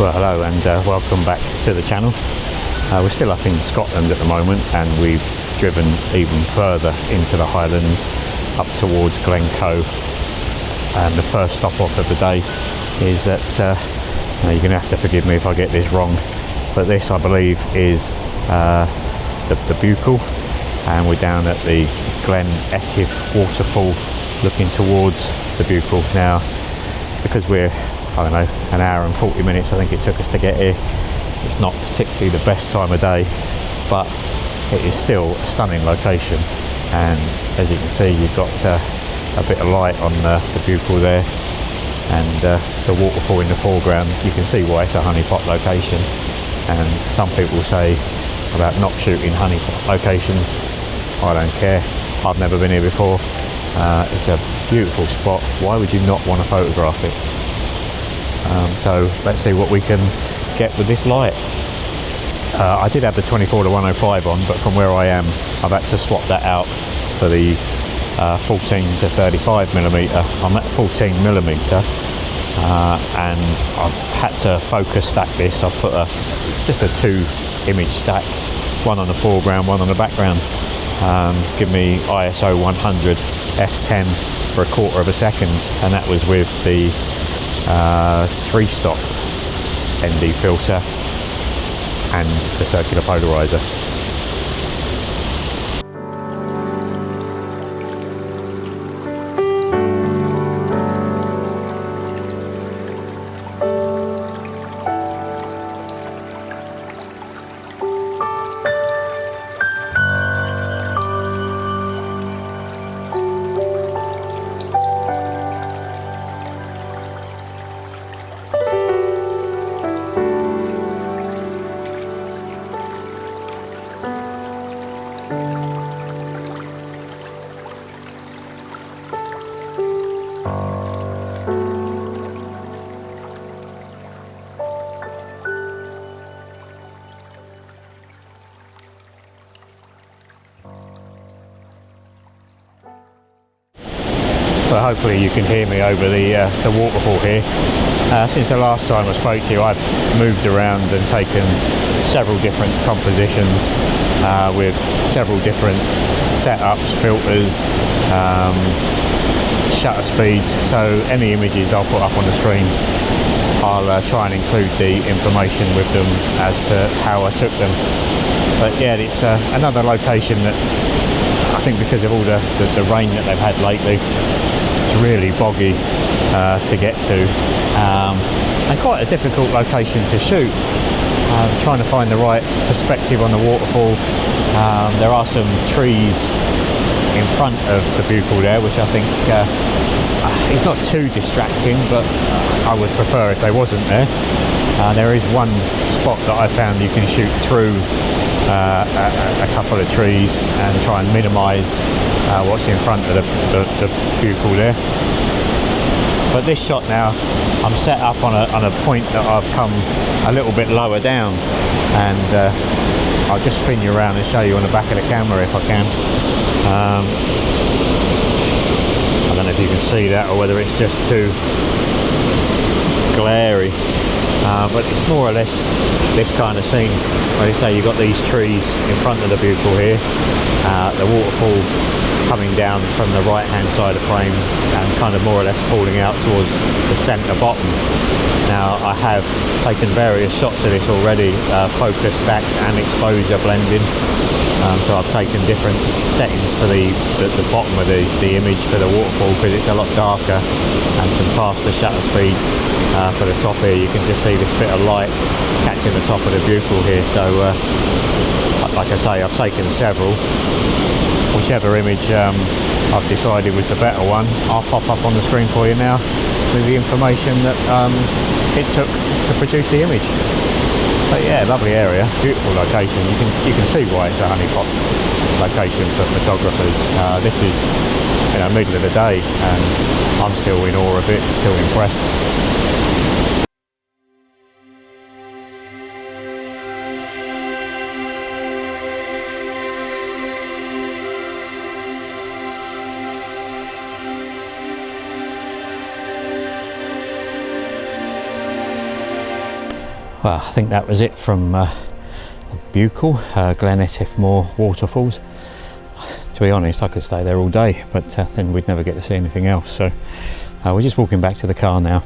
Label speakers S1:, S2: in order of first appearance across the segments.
S1: Well, hello and welcome back to the channel. We're still up in Scotland at the moment, and we've driven even further into the Highlands up towards Glencoe. And the first stop off of the day is at, now you're going to have to forgive me if I get this wrong, but this I believe is the Buachaille, and we're down at the Glen Etive Waterfall looking towards the Buachaille. Now, because we're, I don't know, an hour and 40 minutes I think it took us to get here, it's not particularly the best time of day, but it is still a stunning location. And as you can see, you've got a bit of light on the Buachaille there, and the waterfall in the foreground. You can see why it's a honeypot location, and some people say about not shooting honeypot locations. I don't care, I've never been here before. It's a beautiful spot. Why would you not want to photograph it? So let's see what we can get with this light. I did have the 24 to 105 on, but from where I am I've had to swap that out for the 14 to 35 millimeter. I'm at 14 millimeter, and I've had to focus stack this. I've put just a 2 image stack, one on the foreground, one on the background. Give me ISO 100 f10 for 1/4 of a second, and that was with the 3-stop ND filter and the circular polarizer. Well, hopefully you can hear me over the waterfall here. Since the last time I spoke to you, I've moved around and taken several different compositions with several different setups, filters, shutter speeds. So any images I'll put up on the screen, I'll try and include the information with them as to how I took them. But yeah, it's another location that I think, because of all the rain that they've had lately, it's really boggy to get to, and quite a difficult location to shoot. Trying to find the right perspective on the waterfall. There are some trees in front of the Buachaille there, which I think it's not too distracting, but I would prefer if they wasn't there. There is one spot that I found you can shoot through a couple of trees and try and minimise what's in front of the Buachaille there. But this shot now, I'm set up on a point that I've come a little bit lower down, and I'll just spin you around and show you on the back of the camera if I can. I don't know if you can see that or whether it's just too glary, but it's more or less this kind of scene. Like you say, you've got these trees in front of the Buachaille here, the waterfall coming down from the right hand side of frame and kind of more or less falling out towards the centre bottom. Now, I have taken various shots of this already, focus stacked and exposure blending. So I've taken different settings for the bottom of the image for the waterfall, because it's a lot darker, and some faster shutter speeds for the top here. You can just see this bit of light catching the top of the Buachaille here. So like I say, I've taken several. Whichever image I've decided was the better one, I'll pop up on the screen for you now with the information that it took to produce the image. But yeah, lovely area, beautiful location. You can see why it's a honeypot location for photographers. This is, you know, middle of the day, and I'm still in awe of it, still impressed. Well, I think that was it from Buachaille, Glen Etive Mor Waterfalls. To be honest, I could stay there all day, but then we'd never get to see anything else. So we're just walking back to the car now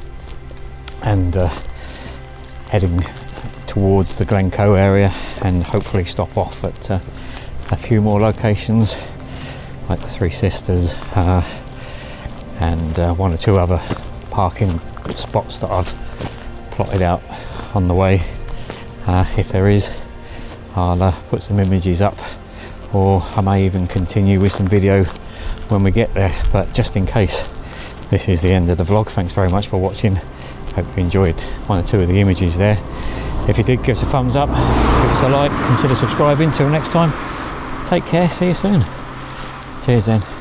S1: and heading towards the Glencoe area, and hopefully stop off at a few more locations like the Three Sisters and one or two other parking spots that I've plotted out on the way. If there is, I'll put some images up, or I may even continue with some video when we get there. But just in case, this is the end of the vlog. Thanks very much for watching. Hope you enjoyed one or two of the images there. If you did, give us a thumbs up, give us a like, consider subscribing. Till next time, take care, see you soon. Cheers then.